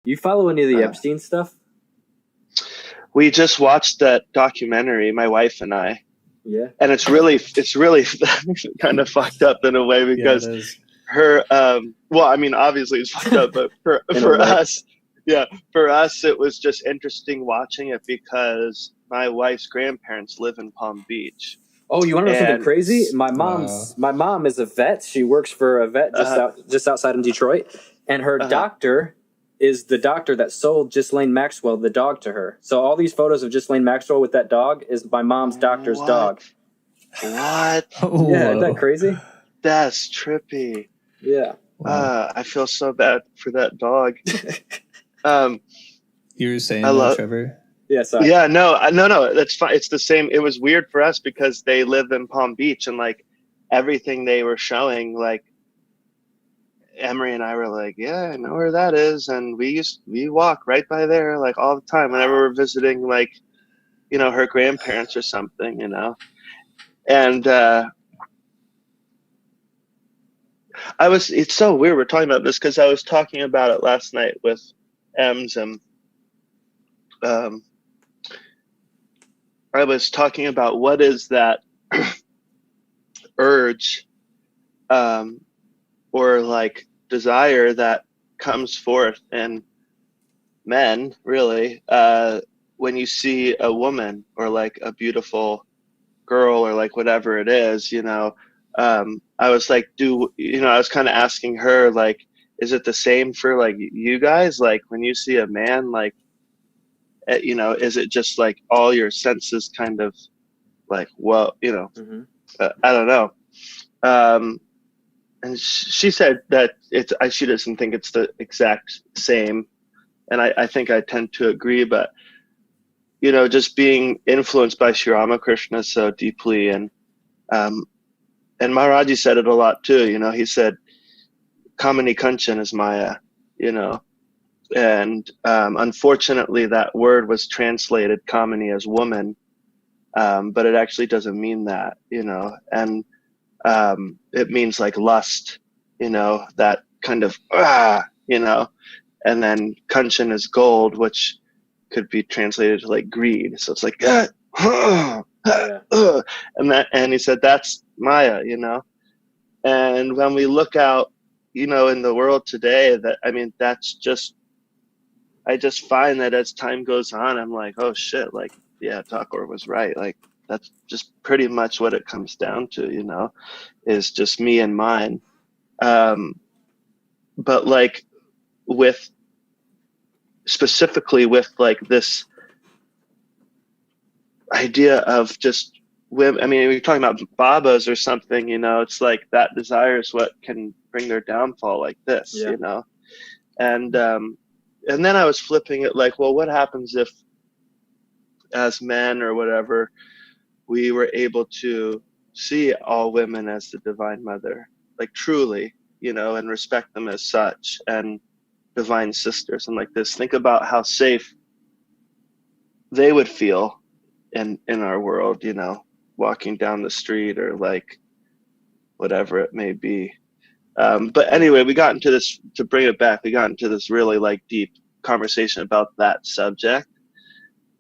You follow any of the Epstein stuff? We just watched that documentary, my wife and I. Yeah. And it's really kind of fucked up in a way because her, well, I mean, obviously it's fucked up, but for us, it was just interesting watching it because my wife's grandparents live in Palm Beach. Oh, you want to know something crazy? My mom is a vet. She works for a vet just outside in Detroit, and her doctor is the doctor that sold Ghislaine Maxwell the dog to her. So all these photos of Ghislaine Maxwell with that dog is my mom's doctor's dog. What? Yeah, isn't that crazy? That's trippy. Yeah. I feel so bad for that dog. You were saying that, Trevor? Yeah, sorry. Yeah, no, that's fine. It's the same. It was weird for us because they live in Palm Beach and like everything they were showing, like Emery and I were like, yeah, I know where that is. And we walk right by there like all the time whenever we're visiting, like, you know, her grandparents or something, you know. And it's so weird we're talking about this because I was talking about it last night with Ems, and I was talking about what is that urge or like desire that comes forth in men, really, when you see a woman or like a beautiful girl or like whatever it is, you know. I was like, I was kind of asking her, like, is it the same for like you guys? Like when you see a man, like, you know, is it just like all your senses kind of like, well, you know, I don't know. And she said that she doesn't think it's the exact same. And I think I tend to agree, but, you know, just being influenced by Sri Ramakrishna so deeply, and Maharaji said it a lot too, you know, he said, Kamini Kanchan is Maya, you know, and unfortunately that word was translated Kamini as woman, but it actually doesn't mean that, you know, and it means like lust, you know, that kind of, you know, and then Kanchan is gold, which could be translated to like greed. So it's like, and he said, that's Maya, you know. And when we look out, you know, in the world today, that, I mean, that's just, I just find that as time goes on, I'm like, oh shit, like, yeah, Thakur was right. Like, that's just pretty much what it comes down to, you know, is just me and mine. But like specifically with like this idea of just women, I mean, we're talking about babas or something, you know, it's like that desire is what can bring their downfall like this, you know? And then I was flipping it like, well, what happens if as men or whatever, we were able to see all women as the Divine Mother, like truly, you know, and respect them as such, and divine sisters and like this. Think about how safe they would feel in our world, you know, walking down the street or like whatever it may be. But anyway, we got into this, to bring it back, we got into this really like deep conversation about that subject.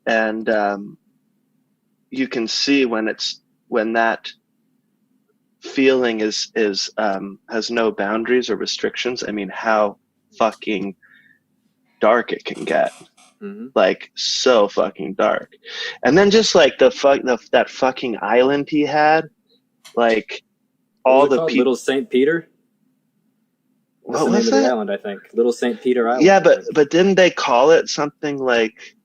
And you can see when that feeling is has no boundaries or restrictions. I mean, how fucking dark it can get. Like so fucking dark. And then just like that fucking island he had, like all the people. Little St. Peter. That's the name of the island, I think. Little St. Peter Island. Yeah, but didn't they call it something like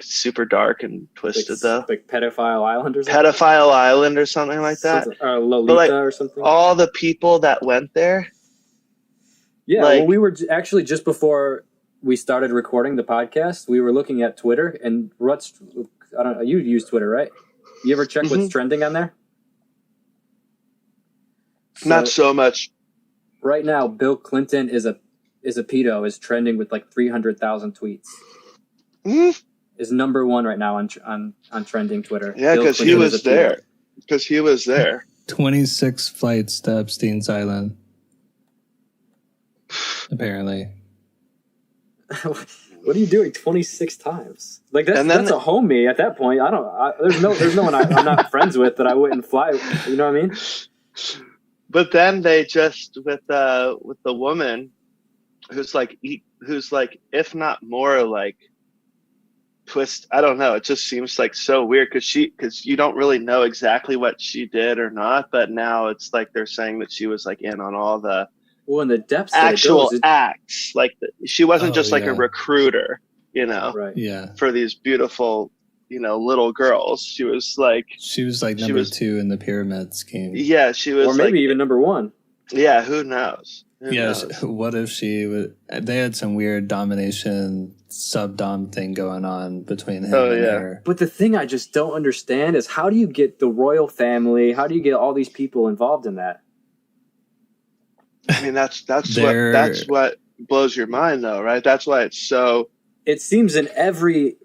super dark and twisted though? Like Pedophile Island or something? Pedophile Island or something like that. Or Lolita or something. All the people that went there. Yeah, well, we were actually just before we started recording the podcast, we were looking at Twitter, and I don't know, you use Twitter, right? You ever check what's trending on there? Not so much. Right now, Bill Clinton is a pedo is trending with like 300,000 tweets. Is number one right now on trending Twitter. Yeah, because he was there. 26 flights to Epstein's Island. Apparently. What are you doing 26 times? Like that's a homie at that point. There's no one I'm not friends with that I wouldn't fly. You know what I mean? But then they just with the woman who's like if not more like twist. I don't know. It just seems like so weird because you don't really know exactly what she did or not. But now it's like they're saying that she was like in on all the in the depths actual acts. Like she wasn't just like a recruiter, right? Yeah, for these beautiful, little girls. She was like number 2 in the pyramid scheme. Yeah, she was, or maybe even number 1. Yeah, who knows? What if she was? They had some weird domination sub-dom thing going on between him and her. But the thing I just don't understand is how do you get the royal family? How do you get all these people involved in that? I mean, that's what blows your mind, though, right? That's why it's so. It seems in every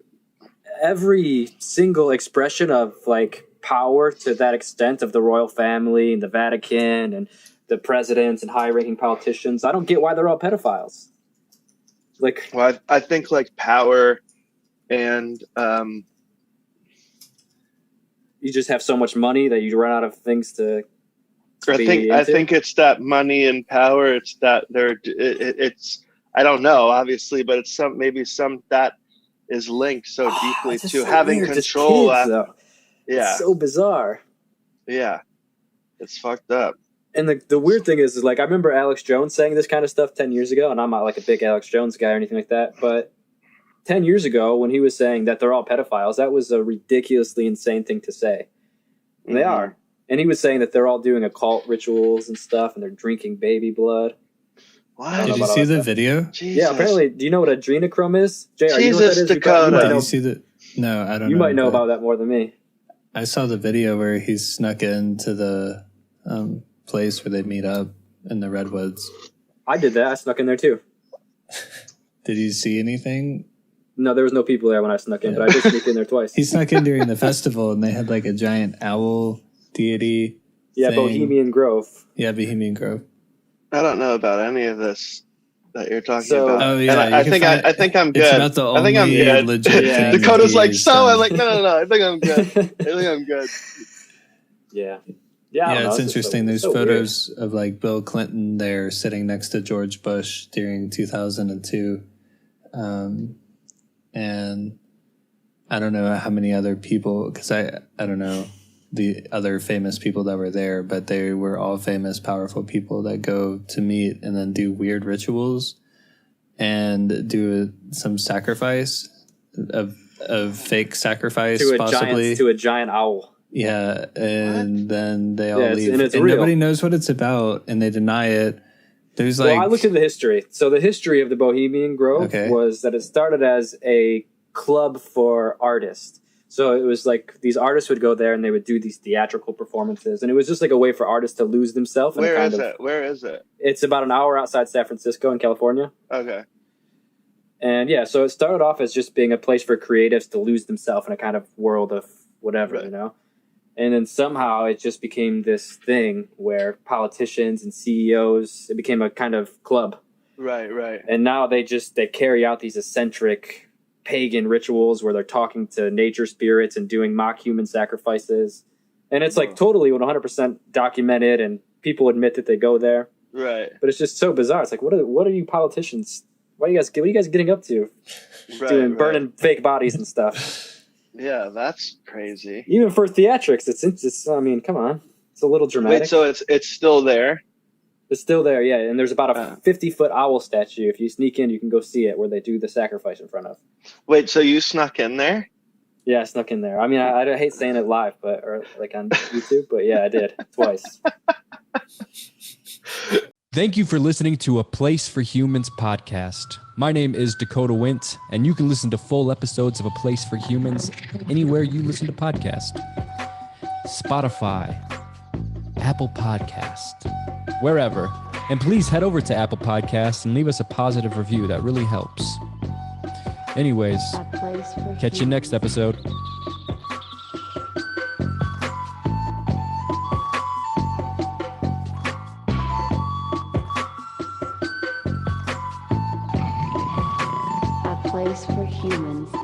single expression of like power to that extent of the royal family and the Vatican and the presidents and high-ranking politicians, I don't get why they're all pedophiles. Like, well, I think like power and you just have so much money that you run out of things to. I think it's that money and power. It's that it's I don't know, obviously, but it's maybe some that is linked so deeply to so having weird. Control. It's so bizarre. Yeah, it's fucked up. And the weird thing is like I remember Alex Jones saying this kind of stuff 10 years ago, and I'm not like a big Alex Jones guy or anything like that, but 10 years ago when he was saying that they're all pedophiles, that was a ridiculously insane thing to say. And they are. And he was saying that they're all doing occult rituals and stuff, and they're drinking baby blood. What? Did you see the video? Jesus. Yeah, apparently. Do you know what adrenochrome is? JR, Jesus, you know what that is? Dakota. Did you see the? No, I don't know. You might know about that more than me. I saw the video where he snuck into the place where they meet up in the redwoods. I did that. I snuck in there too. Did you see anything? No, there was no people there when I snuck in, but I did sneak in there twice. He snuck in during the festival, and they had like a giant owl deity. Yeah, thing. Bohemian Grove. Yeah, Bohemian Grove. I don't know about any of this that you're talking about. Oh yeah, I think I'm good. It's about the only I think I'm good. Legit yeah. Dakota's like, so I'm like, no. I think I'm good. Yeah. Yeah, it's interesting. There's photos of like Bill Clinton there sitting next to George Bush during 2002. And I don't know how many other people, because I don't know the other famous people that were there, but they were all famous, powerful people that go to meet and then do weird rituals and do some sacrifice of fake sacrifice to a giant owl. Yeah, and then they all leave. And nobody knows what it's about, and they deny it. There's like... Well, I looked at the history. So the history of the Bohemian Grove was that it started as a club for artists. So it was like these artists would go there and they would do these theatrical performances. And it was just like a way for artists to lose themselves. Where is it? It's about an hour outside San Francisco in California. Okay. And yeah, so it started off as just being a place for creatives to lose themselves in a kind of world of whatever, you know? And then somehow it just became this thing where politicians and CEOs, it became a kind of club. Right. And now they carry out these eccentric pagan rituals where they're talking to nature spirits and doing mock human sacrifices. And it's like totally 100% documented and people admit that they go there. Right. But it's just so bizarre. It's like, what are you politicians? What are you guys getting up to? Burning fake bodies and stuff. Yeah, that's crazy. Even for theatrics, it's I mean, come on. It's a little dramatic. Wait, so it's still there? It's still there, yeah. And there's about a 50-foot owl statue. If you sneak in, you can go see it where they do the sacrifice in front of. Wait, so you snuck in there? Yeah, I snuck in there. I mean, I hate saying it live, or like on YouTube, but yeah, I did twice. Thank you for listening to A Place for Humans podcast. My name is Dakota Wint, and you can listen to full episodes of A Place for Humans anywhere you listen to podcasts. Spotify, Apple Podcast, wherever. And please head over to Apple Podcasts and leave us a positive review. That really helps. Anyways, catch you next episode. place for humans.